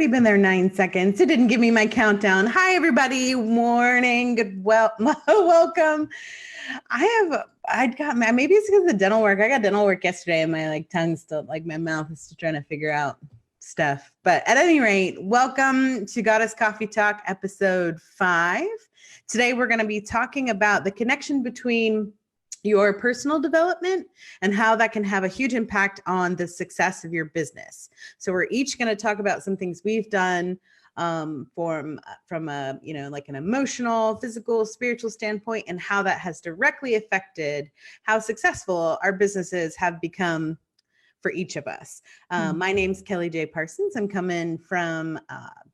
already been there 9 seconds. It didn't give me my countdown. Hi, everybody. Morning. Welcome. Maybe it's because of the dental work. I got dental work yesterday and my tongue still, my mouth is still trying to figure out stuff. But at any rate, welcome to Goddess Coffee Talk, episode 5. Today, we're going to be talking about the connection between your personal development and how that can have a huge impact on the success of your business. So we're each going to talk about some things we've done from a, an emotional, physical, spiritual standpoint, and how that has directly affected how successful our businesses have become for each of us. My name's Kelly J. Parsons. I'm coming from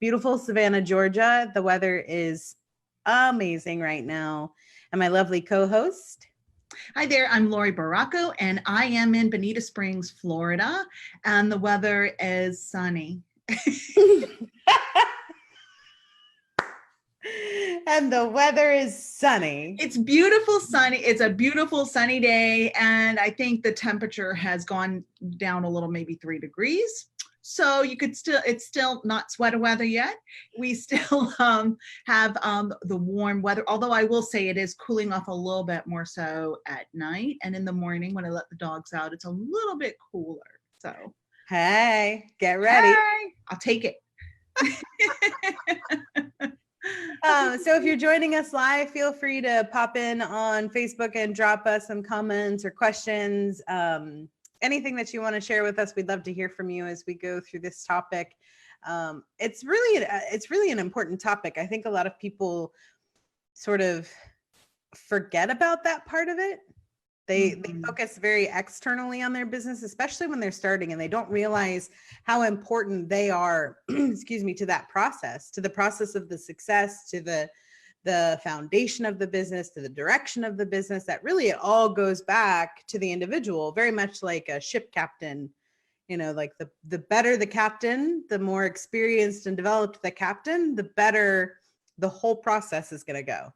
beautiful Savannah, Georgia. The weather is amazing right now. And my lovely co-host. Hi there, I'm Laurie Baracco, and I am in Bonita Springs, Florida, and the weather is sunny. And the weather is sunny. It's beautiful sunny. It's a beautiful sunny day, and I think the temperature has gone down a little, maybe 3 degrees. So you could it's still not sweater weather yet. We still have the warm weather, although I will say it is cooling off a little bit more so at night, and in the morning when I let the dogs out, it's a little bit cooler. So, hey, get ready. Hey, I'll take it. So if you're joining us live, feel free to pop in on Facebook and drop us some comments or questions. Anything that you want to share with us, we'd love to hear from you as we go through this topic. It's really an important topic. I think a lot of people sort of forget about that part of it. They focus very externally on their business, especially when they're starting, and they don't realize how important they are, to that process, to the process of the success, to the foundation of the business, to the direction of the business. That really it all goes back to the individual, very much like a ship captain. The better the captain, the more experienced and developed the captain, the better the whole process is going to go.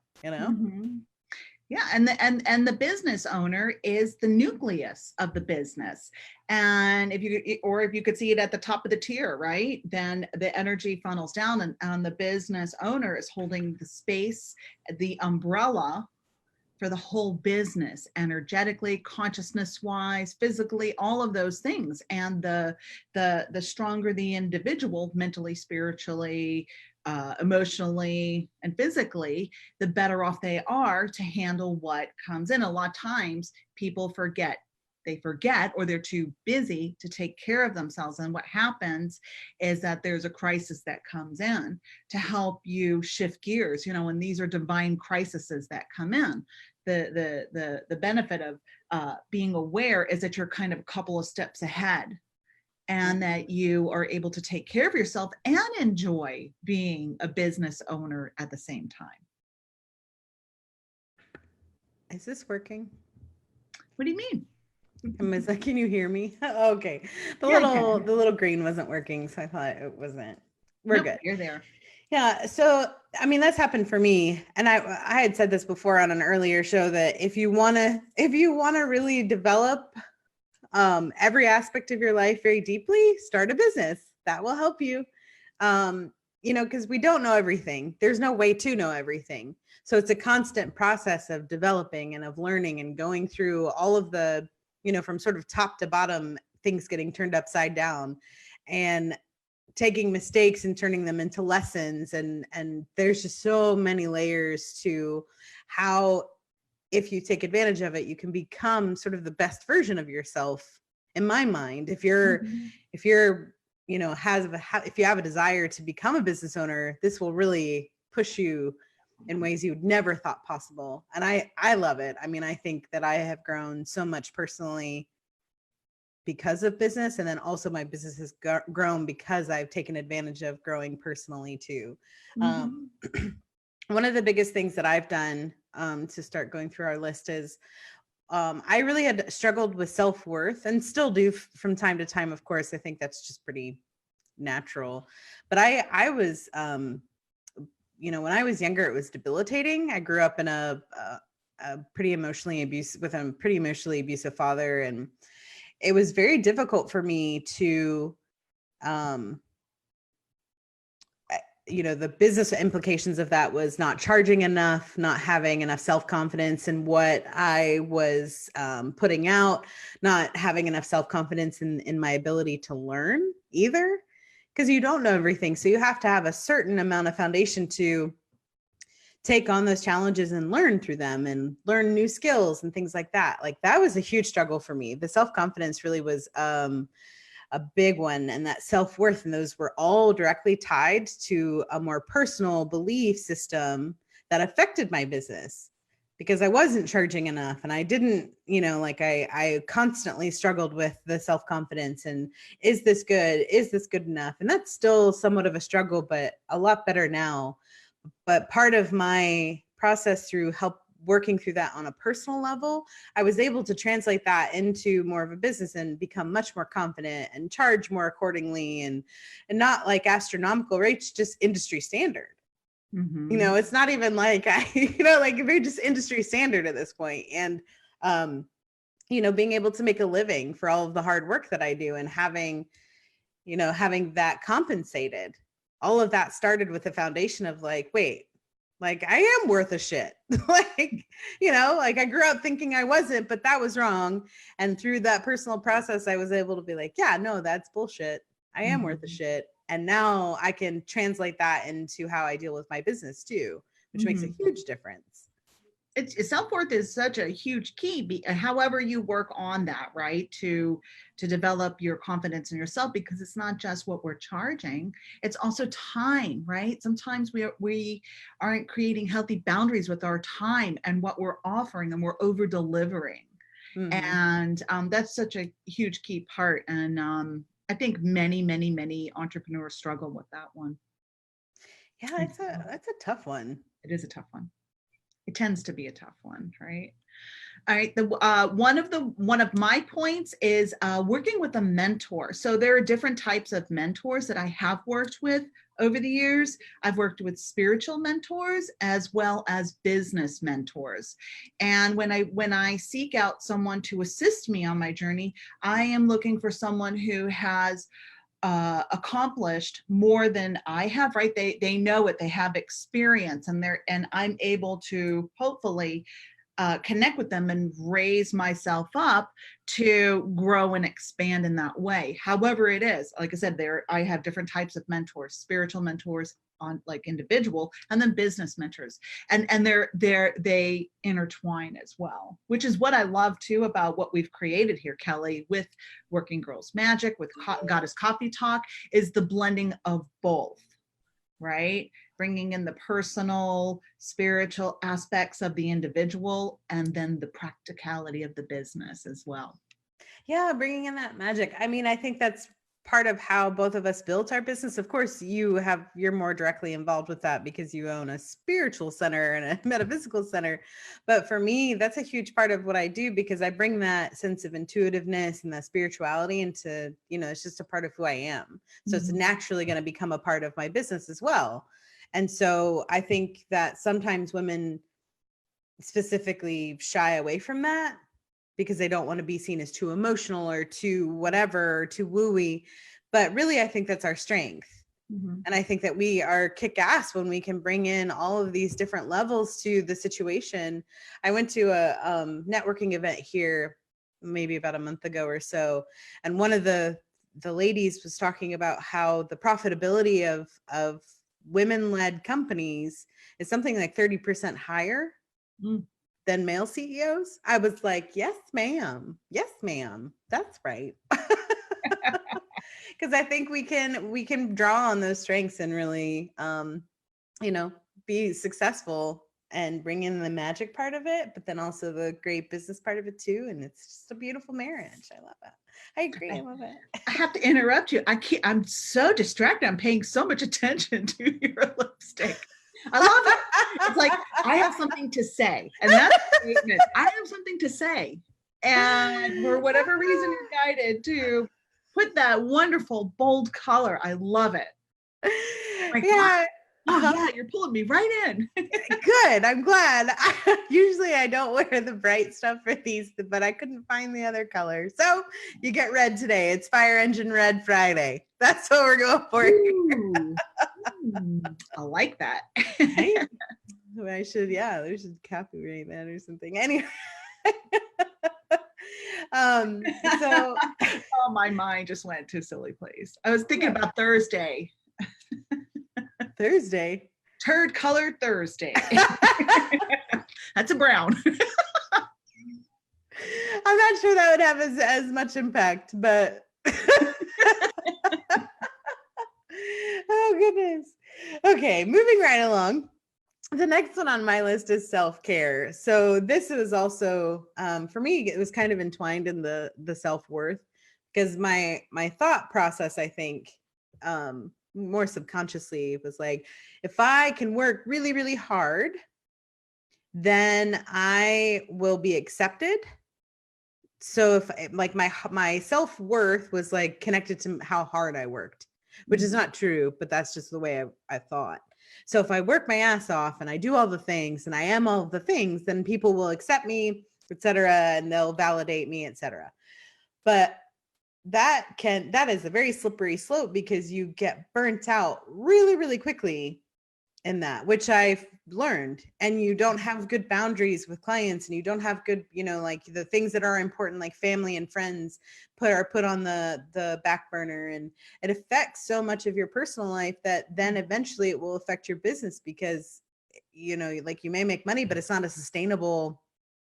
Yeah, and the business owner is the nucleus of the business. And if you could see it at the top of the tier, right, then the energy funnels down, and the business owner is holding the space, the umbrella for the whole business, energetically, consciousness wise, physically, all of those things. And the stronger the individual, mentally, spiritually, emotionally, and physically, the better off they are to handle what comes in. A lot of times people forget, or they're too busy to take care of themselves. And what happens is that there's a crisis that comes in to help you shift gears, and these are divine crises that come in. The benefit of being aware is that you're kind of a couple of steps ahead, and that you are able to take care of yourself and enjoy being a business owner at the same time. Is this working? What do you mean? Can you hear me? Okay. The little green wasn't working, so I thought it wasn't. We're good. You're there. Yeah. So, that's happened for me. And I had said this before on an earlier show, that if you want to really develop every aspect of your life very deeply, start a business. That will help you. Because we don't know everything. There's no way to know everything. So it's a constant process of developing and of learning and going through all of the, from sort of top to bottom, things getting turned upside down and taking mistakes and turning them into lessons. And there's just so many layers to how, if you take advantage of it, you can become sort of the best version of yourself, in my mind. If you have a desire to become a business owner, this will really push you in ways you never thought possible. And I love it. I think that I have grown so much personally because of business. And then also my business has grown because I've taken advantage of growing personally too. One of the biggest things that I've done to start going through our list is I really had struggled with self-worth, and still do from time to time. Of course, I think that's just pretty natural. But I was, when I was younger, it was debilitating. I grew up in a pretty emotionally abusive father, and it was very difficult for me to the business implications of that was not charging enough, not having enough self-confidence in what I was putting out, not having enough self-confidence in my ability to learn either, because you don't know everything. So you have to have a certain amount of foundation to take on those challenges and learn through them and learn new skills and things like that. Like that was a huge struggle for me. The self-confidence really was a big one, and that self-worth, and those were all directly tied to a more personal belief system that affected my business, because I wasn't charging enough, and I didn't, I constantly struggled with the self-confidence and is this good enough? And that's still somewhat of a struggle, but a lot better now. But part of my process through working through that on a personal level, I was able to translate that into more of a business and become much more confident and charge more accordingly, and not like astronomical rates, just industry standard. Mm-hmm. It's not even like like very just industry standard at this point. And being able to make a living for all of the hard work that I do, and having that compensated. All of that started with the foundation of like, wait, like I am worth a shit. Like, I grew up thinking I wasn't, but that was wrong. And through that personal process, I was able to be like, yeah, no, that's bullshit. I am worth a shit. And now I can translate that into how I deal with my business too, which makes a huge difference. Self-worth is such a huge key, however you work on that, right, to develop your confidence in yourself, because it's not just what we're charging, it's also time, right? Sometimes we aren't creating healthy boundaries with our time and what we're offering, and we're over delivering. And that's such a huge key part. And I think many entrepreneurs struggle with that one. Yeah, that's a tough one. It is a tough one. It tends to be a tough one, right? All right. One of my points is working with a mentor. So there are different types of mentors that I have worked with over the years. I've worked with spiritual mentors as well as business mentors. And when I seek out someone to assist me on my journey, I am looking for someone who has accomplished more than I have, right? They know it, they have experience, and I'm able to hopefully connect with them and raise myself up to grow and expand in that way. However it is, like I said, I have different types of mentors, spiritual mentors on like individual, and then business mentors, and they intertwine as well, which is what I love too about what we've created here, Kelly, with Working Girls Magic, with Goddess Coffee Talk, is the blending of both, right? Bringing in the personal, spiritual aspects of the individual, and then the practicality of the business as well. Yeah, bringing in that magic. I mean, I think that's part of how both of us built our business. Of course, you're more directly involved with that because you own a spiritual center and a metaphysical center. But for me, that's a huge part of what I do, because I bring that sense of intuitiveness and that spirituality into, it's just a part of who I am. So it's naturally going to become a part of my business as well. And so I think that sometimes women specifically shy away from that because they don't want to be seen as too emotional or too whatever, or too wooey. But really, I think that's our strength. And I think that we are kick-ass when we can bring in all of these different levels to the situation. I went to a networking event here maybe about a month ago or so, and one of the ladies was talking about how the profitability of women-led companies is something like 30% higher than male CEOs. I was like, yes, ma'am. Yes, ma'am. That's right. Because I think we can draw on those strengths and really, be successful and bring in the magic part of it, but then also the great business part of it too. And it's just a beautiful marriage. I love it. I agree. I love it. I have to interrupt you. I'm so distracted. I'm paying so much attention to your lipstick. I love it. It's like, I have something to say. And that's a statement. I have something to say. And for whatever reason, you're guided to put that wonderful, bold color. I love it. Yeah. Oh, yeah, you're pulling me right in. Good. I'm glad. Usually I don't wear the bright stuff for these, but I couldn't find the other color. So you get red today. It's Fire Engine Red Friday. That's what we're going for. I like that. Right? I should, yeah, we should copyright that or something. Anyway. So Oh, my mind just went to a silly place. I was thinking about Thursday. Thursday. Turd colored Thursday. That's a brown. I'm not sure that would have as much impact, but oh goodness. Okay, moving right along. The next one on my list is self-care. So this is also for me, it was kind of entwined in the self-worth, because my thought process, I think, more subconsciously was like, if I can work really, really hard, then I will be accepted. So if like my self-worth was like connected to how hard I worked, which is not true, but that's just the way I thought. So if I work my ass off and I do all the things and I am all of the things, then people will accept me, etc., and they'll validate me, etc. But that is a very slippery slope, because you get burnt out really, really quickly in that, which I've learned. And you don't have good boundaries with clients, and you don't have good, like the things that are important, like family and friends, are put on the back burner, and it affects so much of your personal life that then eventually it will affect your business, because like you may make money, but it's not a sustainable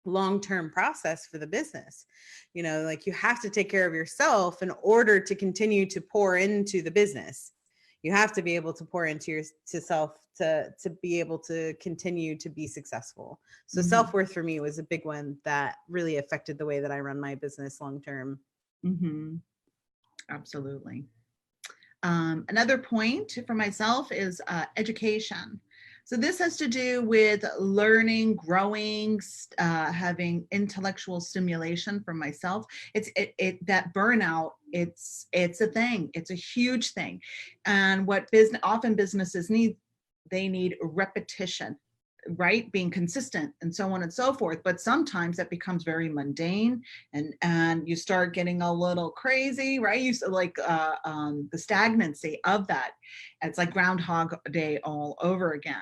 long-term process for the business. Like you have to take care of yourself in order to continue to pour into the business. You have to be able to pour into yourself to be able to continue to be successful. So self-worth for me was a big one that really affected the way that I run my business long-term. Absolutely. Another point for myself is education. So this has to do with learning, growing, having intellectual stimulation for myself. That burnout, it's a thing. It's a huge thing. And what often businesses need, they need repetition, right? Being consistent and so on and so forth. But sometimes that becomes very mundane, and you start getting a little crazy, right? You like the stagnancy of that. It's like Groundhog Day all over again.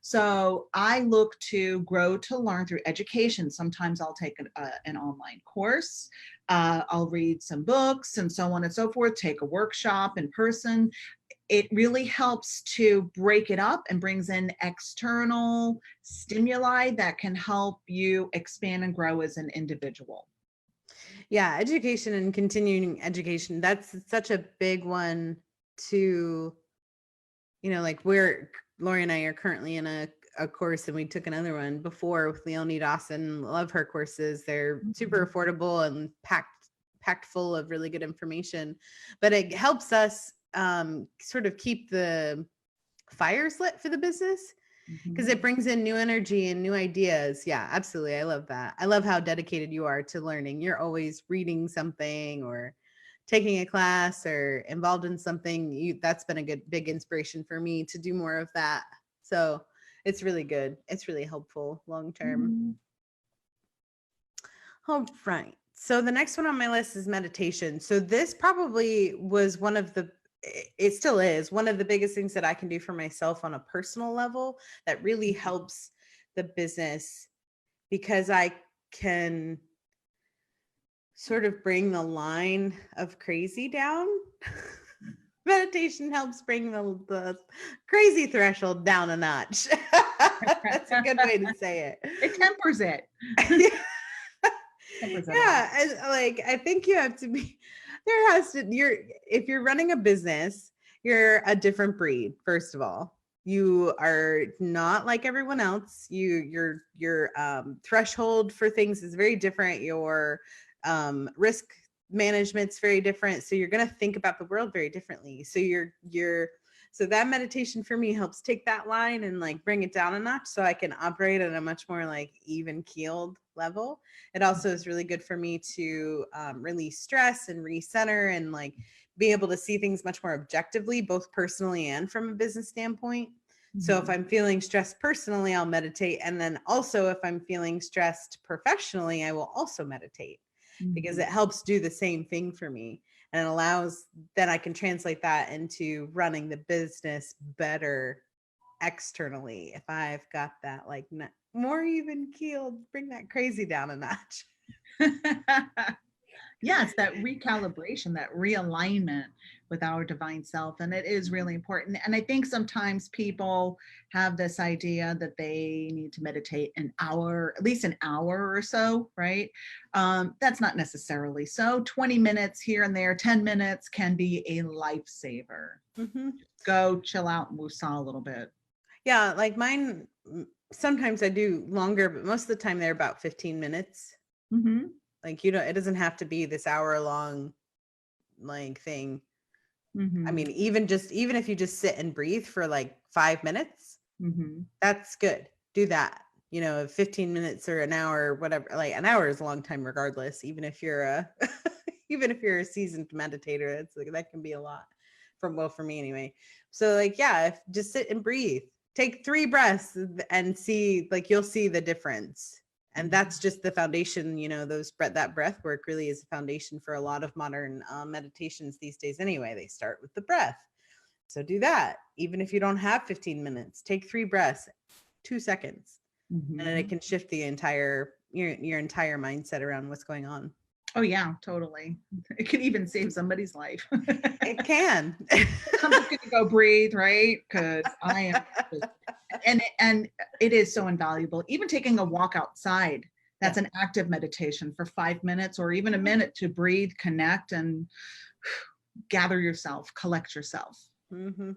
So I look to grow to learn through education. Sometimes I'll take an online course. I'll read some books and so on and so forth, take a workshop in person. It really helps to break it up and brings in external stimuli that can help you expand and grow as an individual. Yeah, education and continuing education, that's such a big one to, like Laurie and I are currently in a course, and we took another one before with Leonie Dawson. Love her courses. They're super affordable and packed full of really good information, but it helps us sort of keep the fires lit for the business, because it brings in new energy and new ideas. Yeah, absolutely. I love that. I love how dedicated you are to learning. You're always reading something or taking a class or involved in something. That's been a big inspiration for me to do more of that. So it's really good. It's really helpful long-term. All right. So the next one on my list is meditation. So this probably was it still is one of the biggest things that I can do for myself on a personal level that really helps the business, because I can sort of bring the line of crazy down. Meditation helps bring the crazy threshold down a notch. That's a good way to say it. It tempers it. Yeah, and like I think you have to be if you're running a business, you're a different breed. First of all, you are not like everyone else. Your threshold for things is very different. Your risk management's very different. So you're going to think about the world very differently. So so that meditation for me helps take that line and like bring it down a notch, so I can operate at a much more like even keeled level. It also is really good for me to release stress and recenter and like be able to see things much more objectively, both personally and from a business standpoint. So if I'm feeling stressed personally, I'll meditate. And then also if I'm feeling stressed professionally, I will also meditate, because it helps do the same thing for me. and it allows, then I can translate that into running the business better externally. If I've got that like more even keeled, bring that crazy down a notch. Yes, that recalibration, that realignment with our divine self. And it is really important. And I think sometimes people have this idea that they need to meditate an hour, at least an hour or so, right? That's not necessarily so. 20 minutes here and there, 10 minutes can be a lifesaver. Mm-hmm. Go chill out and woosah a little bit. Yeah, like mine, sometimes I do longer, but most of the time they're about 15 minutes. Mm-hmm. Like, you know, it doesn't have to be this hour long like thing. Mm-hmm. I mean, even if you just sit and breathe for like 5 minutes, Mm-hmm. that's good. Do that. You know, 15 minutes or an hour, whatever. Like an hour is a long time regardless, even if you're a even if you're a seasoned meditator, it's like that can be a lot for me anyway. So like, yeah, just sit and breathe. Take 3 breaths and see, like, you'll see the difference. And that's just the foundation, you know, that breath work really is a foundation for a lot of modern meditations these days anyway. They start with the breath. So do that. Even if you don't have 15 minutes, take 3 breaths, 2 seconds. Mm-hmm. And then it can shift the entire, your entire mindset around what's going on. Oh yeah, totally. It could even save somebody's life. It can. I'm just gonna go breathe, right? Because I am, and it is so invaluable. Even taking a walk outside, that's an active meditation for 5 minutes or even a minute to breathe, connect, and gather yourself, collect yourself. Mm-hmm.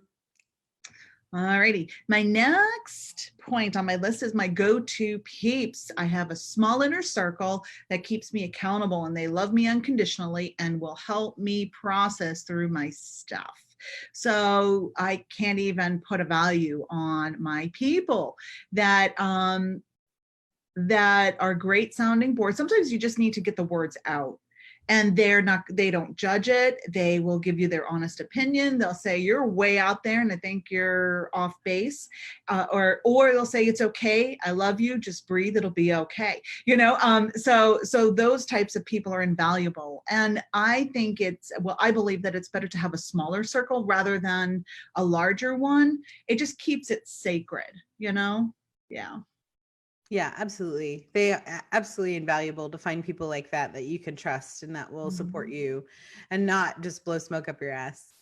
All righty. My next point on my list is my go-to peeps. I have a small inner circle that keeps me accountable, and they love me unconditionally and will help me process through my stuff. So I can't even put a value on my people that that are great sounding boards. Sometimes you just need to get the words out. And they don't judge it. They will give you their honest opinion. They'll say, you're way out there and I think you're off base. Or they'll say, it's okay. I love you. Just breathe. It'll be okay. You know, so those types of people are invaluable. And I think I believe that it's better to have a smaller circle rather than a larger one. It just keeps it sacred, you know? Yeah. Yeah, absolutely. They are absolutely invaluable to find people like that you can trust and that will support you and not just blow smoke up your ass.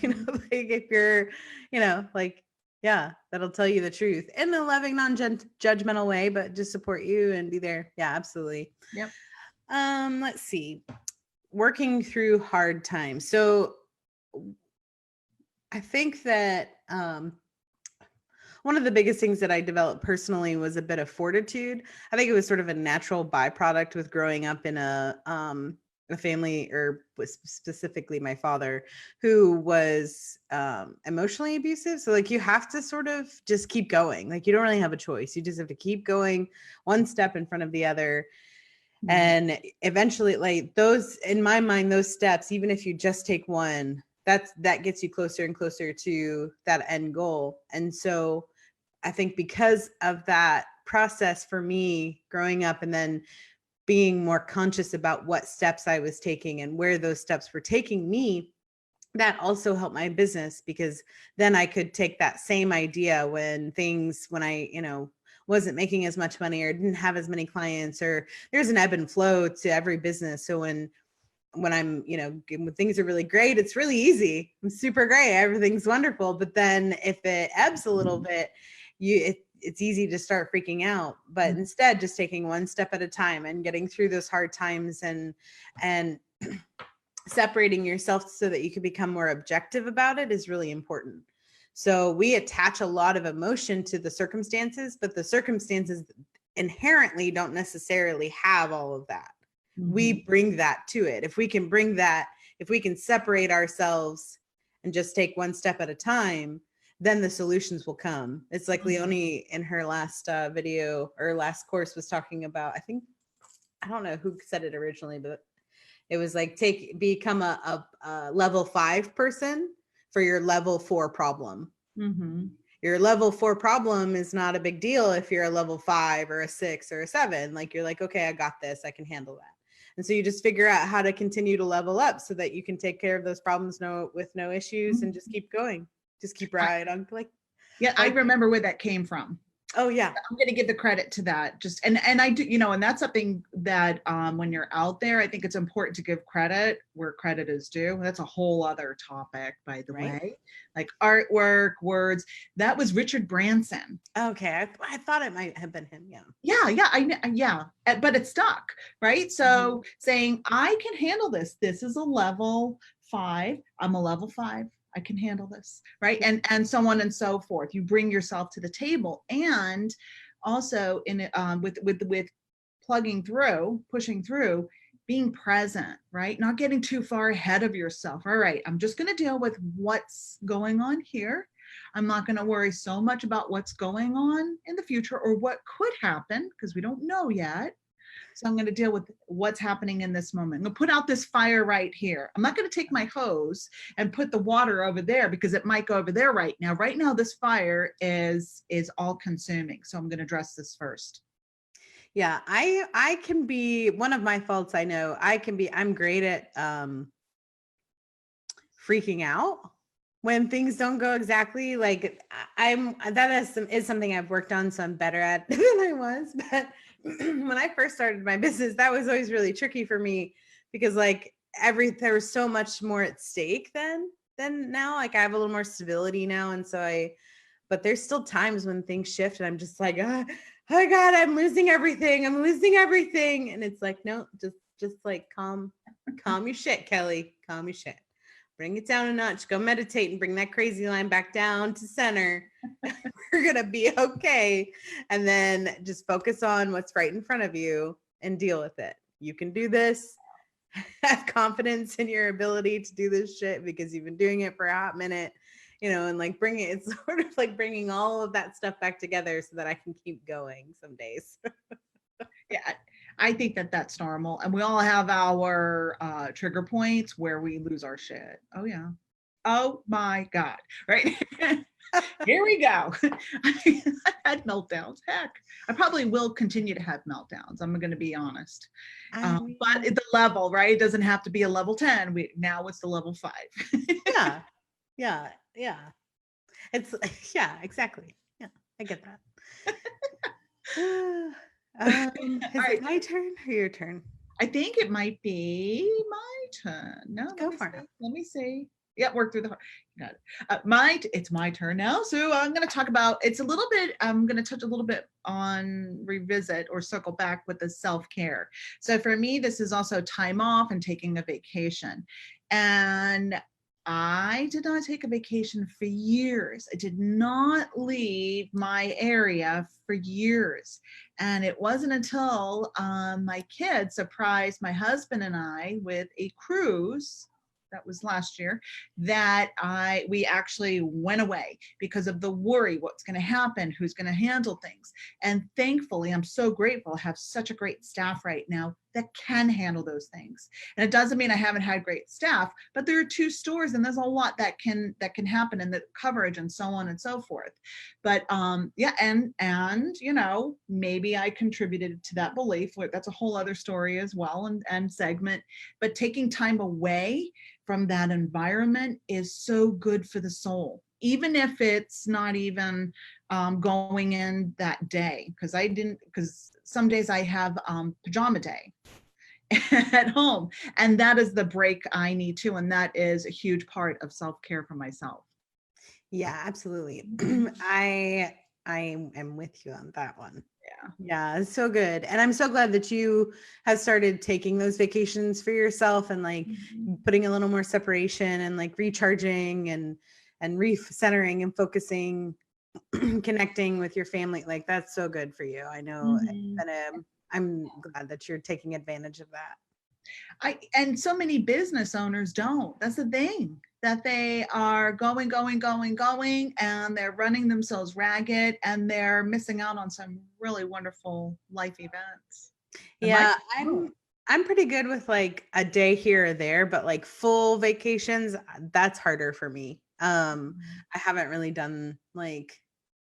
You know, like if you're, you know, like, yeah, that'll tell you the truth in a loving, non-judgmental way, but just support you and be there. Yeah, absolutely. Yep. Let's see. Working through hard times. So I think that one of the biggest things that I developed personally was a bit of fortitude. I think it was sort of a natural byproduct with growing up in a family, or specifically my father, who was emotionally abusive. So like you have to sort of just keep going. Like you don't really have a choice. You just have to keep going one step in front of the other. And eventually, like those, in my mind, those steps, even if you just take one, that gets you closer and closer to that end goal. And so I think because of that process for me growing up and then being more conscious about what steps I was taking and where those steps were taking me, that also helped my business, because then I could take that same idea when I, you know, wasn't making as much money or didn't have as many clients, or there's an ebb and flow to every business. So when I'm, you know, when things are really great, it's really easy. I'm super great. Everything's wonderful. But then if it ebbs a little bit, it's easy to start freaking out. But instead, just taking one step at a time and getting through those hard times and separating yourself so that you can become more objective about it is really important. So we attach a lot of emotion to the circumstances, but the circumstances inherently don't necessarily have all of that. We bring that to it. If we can separate ourselves and just take one step at a time, then the solutions will come. It's like Leonie in her last video or last course was talking about, I don't know who said it originally, but it was like become a level 5 person for your level 4 problem. Your level 4 problem is not a big deal if you're a level 5 or a 6 or a 7. Like you're like, okay, I got this. I can handle that. And so you just figure out how to continue to level up so that you can take care of those problems with no issues and just keep going. Just keep right on. Yeah, I remember where that came from. Oh yeah. I'm going to give the credit to that. Just and I do, and that's something that when you're out there, I think it's important to give credit where credit is due. That's a whole other topic, by the way. Like artwork, words. That was Richard Branson. Okay, I thought it might have been him. Yeah. Yeah. But it stuck, right? So saying I can handle this. This is a level 5. I'm a level 5. I can handle this, right? And so on and so forth. You bring yourself to the table, and also in with plugging through, pushing through, being present, right? Not getting too far ahead of yourself. All right, I'm just going to deal with what's going on here. I'm not going to worry so much about what's going on in the future or what could happen because we don't know yet. So I'm going to deal with what's happening in this moment. I'm going to put out this fire right here. I'm not going to take my hose and put the water over there because it might go over there right now. Right now, this fire is all consuming. So I'm going to address this first. Yeah, I can be, one of my faults, I know, I'm great at freaking out when things don't go exactly like is something I've worked on, so I'm better at than I was. But when I first started my business, that was always really tricky for me because like there was so much more at stake than now. Like I have a little more stability now, and so but there's still times when things shift, and I'm just like, oh God, I'm losing everything. And it's like, no, just like calm your shit, Kelly. Calm your shit. Bring it down a notch. Go meditate and bring that crazy line back down to center. We're going to be okay. And then just focus on what's right in front of you and deal with it. You can do this. Have confidence in your ability to do this shit because you've been doing it for a hot minute, and like it's sort of like bringing all of that stuff back together so that I can keep going some days. Yeah. I think that's normal. And we all have our trigger points where we lose our shit. Oh, yeah. Oh, my God. Right. Here we go. I had meltdowns. Heck, I probably will continue to have meltdowns. I'm going to be honest. But the level, right? It doesn't have to be a level 10. Now it's the level 5. Yeah. It's, yeah, exactly. Yeah, I get that. Is it my turn or your turn? I think it might be my turn. No, go for it. Let me see. Yeah, work through the heart. Got it. It's my turn now. So I'm going to talk about, I'm going to touch a little bit on revisit or circle back with the self-care. So for me, this is also time off and taking a vacation. And I did not take a vacation for years. I did not leave my area for years. And it wasn't until my kids surprised my husband and I with a cruise, that was last year, that we actually went away because of the worry, what's going to happen, who's going to handle things. And thankfully, I'm so grateful I have such a great staff right now that can handle those things. And it doesn't mean I haven't had great staff, but there are 2 stores and there's a lot that can happen in the coverage and so on and so forth. But yeah, and maybe I contributed to that belief. That's a whole other story as well and segment. But taking time away from that environment is so good for the soul, even if it's not even going in that day. Because some days I have pajama day at home, and that is the break I need too. And that is a huge part of self-care for myself. Yeah, absolutely. I am with you on that one. Yeah, it's so good. And I'm so glad that you have started taking those vacations for yourself and like putting a little more separation and like recharging and recentering and focusing, connecting with your family. Like that's so good for you. I know. I'm glad that you're taking advantage of that. And so many business owners don't. That's the thing, that they are going, and they're running themselves ragged and they're missing out on some really wonderful life events. Yeah, I'm pretty good with like a day here or there, but like full vacations, that's harder for me. I haven't really done like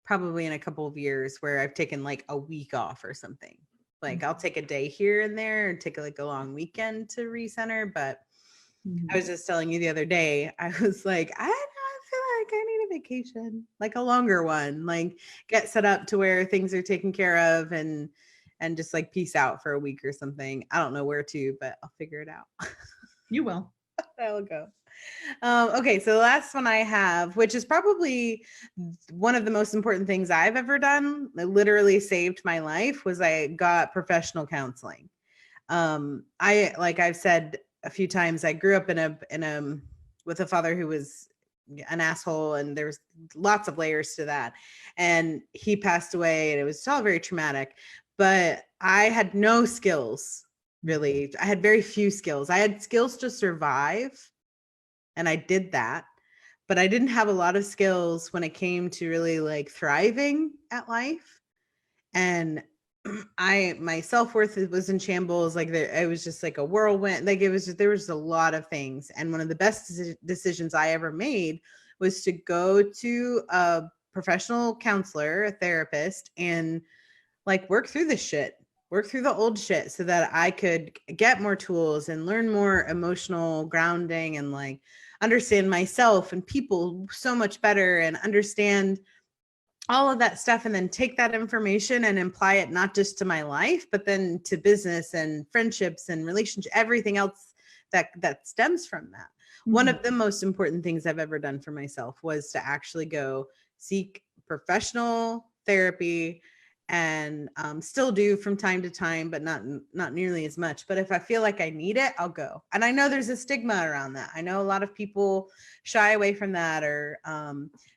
probably in a couple of years where I've taken like a week off or something. Like I'll take a day here and there and take like a long weekend to recenter. But I was just telling you the other day, I was like, I don't feel like I need a vacation, like a longer one, like get set up to where things are taken care of and just like peace out for a week or something. I don't know where to, but I'll figure it out. You will. I'll go. Okay, so the last one I have, which is probably one of the most important things I've ever done, it literally saved my life, was I got professional counseling. I, like I've said a few times, I grew up in a with a father who was an asshole, and there's lots of layers to that. And he passed away, and it was all very traumatic. But I had no skills, really. I had very few skills. I had skills to survive, and I did that. But I didn't have a lot of skills when it came to really like thriving at life. And my self-worth was in shambles. Like it was just like a whirlwind. Like there was a lot of things. And one of the best decisions I ever made was to go to a professional counselor, a therapist, and like work through the shit, work through the old shit so that I could get more tools and learn more emotional grounding and like understand myself and people so much better and understand all of that stuff, and then take that information and apply it not just to my life, but then to business and friendships and relationships, everything else that stems from that. One of the most important things I've ever done for myself was to actually go seek professional therapy, and still do from time to time, but not nearly as much. But if I feel like I need it, I'll go. And I know there's a stigma around that. I know a lot of people shy away from that, or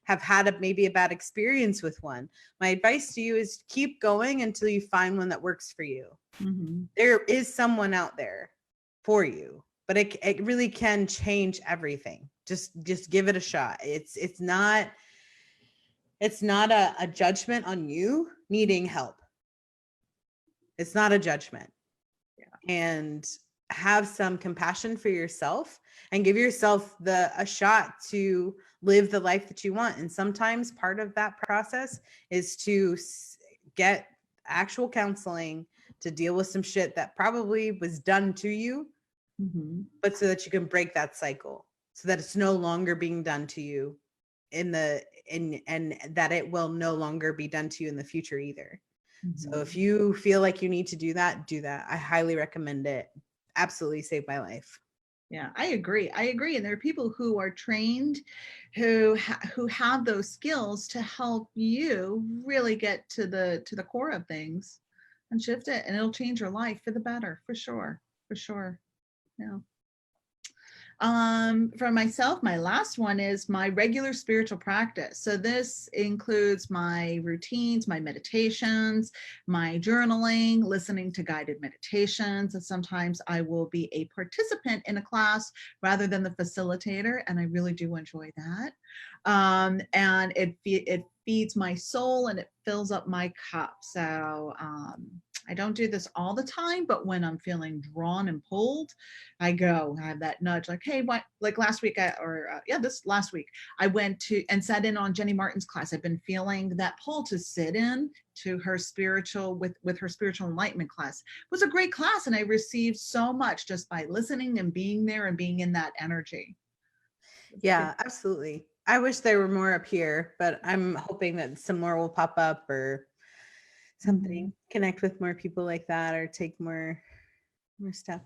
have had maybe a bad experience with one. My advice to you is keep going until you find one that works for you. There is someone out there for you, but it really can change everything. Just give it a shot. It's not a judgment on you needing help. It's not a judgment. Yeah. And have some compassion for yourself and give yourself a shot to live the life that you want. And sometimes part of that process is to get actual counseling to deal with some shit that probably was done to you, but so that you can break that cycle, so that it's no longer being done to you and that it will no longer be done to you in the future either. So if you feel like you need to do that. I highly recommend it. Absolutely saved my life. Yeah, I agree. And there are people who are trained, who have those skills to help you really get to the core of things and shift it, and it'll change your life for the better, for sure. Yeah. For myself, my last one is my regular spiritual practice. So this includes my routines, my meditations, my journaling, listening to guided meditations. And sometimes I will be a participant in a class rather than the facilitator. And I really do enjoy that. And it feeds my soul and it fills up my cup. So, I don't do this all the time, but when I'm feeling drawn and pulled, I go. I have that nudge, like, hey, what? Like last week, this last week, I went to and sat in on Jenny Martin's class. I've been feeling that pull to sit in to her spiritual with her spiritual enlightenment class. It was a great class, and I received so much just by listening and being there and being in that energy. Yeah, absolutely. I wish there were more up here, but I'm hoping that some more will pop up or something. Connect with more people like that, or take more stuff.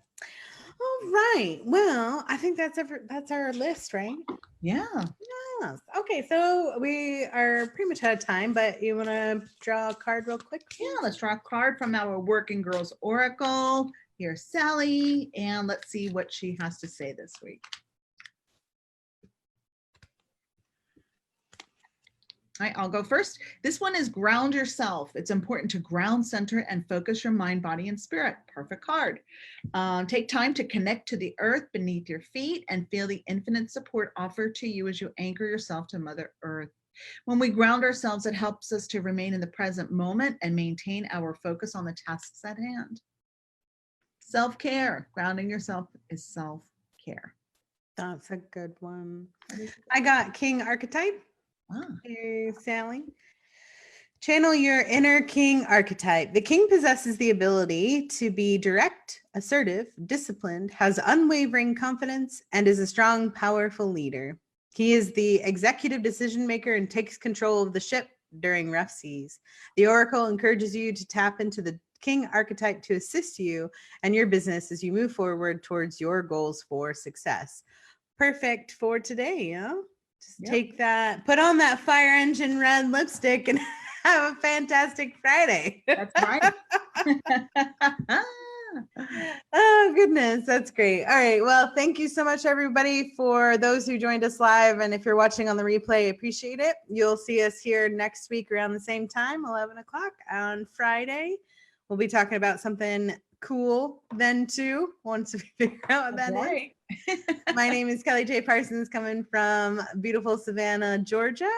All right. Well, I think that's our list, right? Yeah. Yes. Okay, so we are pretty much out of time, but you want to draw a card real quick? Yeah, let's draw a card from our Working Girls Oracle. Here's Sally, and let's see what she has to say this week. All right, I'll go first. This one is ground yourself. It's important to ground, center, and focus your mind, body, and spirit. Perfect card. Take time to connect to the earth beneath your feet and feel the infinite support offered to you as you anchor yourself to Mother Earth. When we ground ourselves, it helps us to remain in the present moment and maintain our focus on the tasks at hand. Self-care. Grounding yourself is self-care. That's a good one. I got King Archetype. Ah. Hey, Sally. Channel your inner king archetype. The king possesses the ability to be direct, assertive, disciplined, has unwavering confidence, and is a strong, powerful leader. He is the executive decision maker and takes control of the ship during rough seas. The oracle encourages you to tap into the king archetype to assist you and your business as you move forward towards your goals for success. Perfect for today, yeah? Just take that, put on that fire engine red lipstick and have a fantastic Friday. That's right. Oh, goodness. That's great. All right. Well, thank you so much, everybody, for those who joined us live. And if you're watching on the replay, appreciate it. You'll see us here next week around the same time, 11 o'clock on Friday. We'll be talking about something cool then, too, once we figure out what that is. My name is Kelly J. Parsons, coming from beautiful Savannah, Georgia.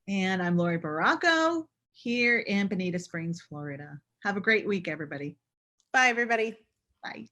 And I'm Laurie Baracco here in Bonita Springs, Florida. Have a great week, everybody. Bye, everybody. Bye.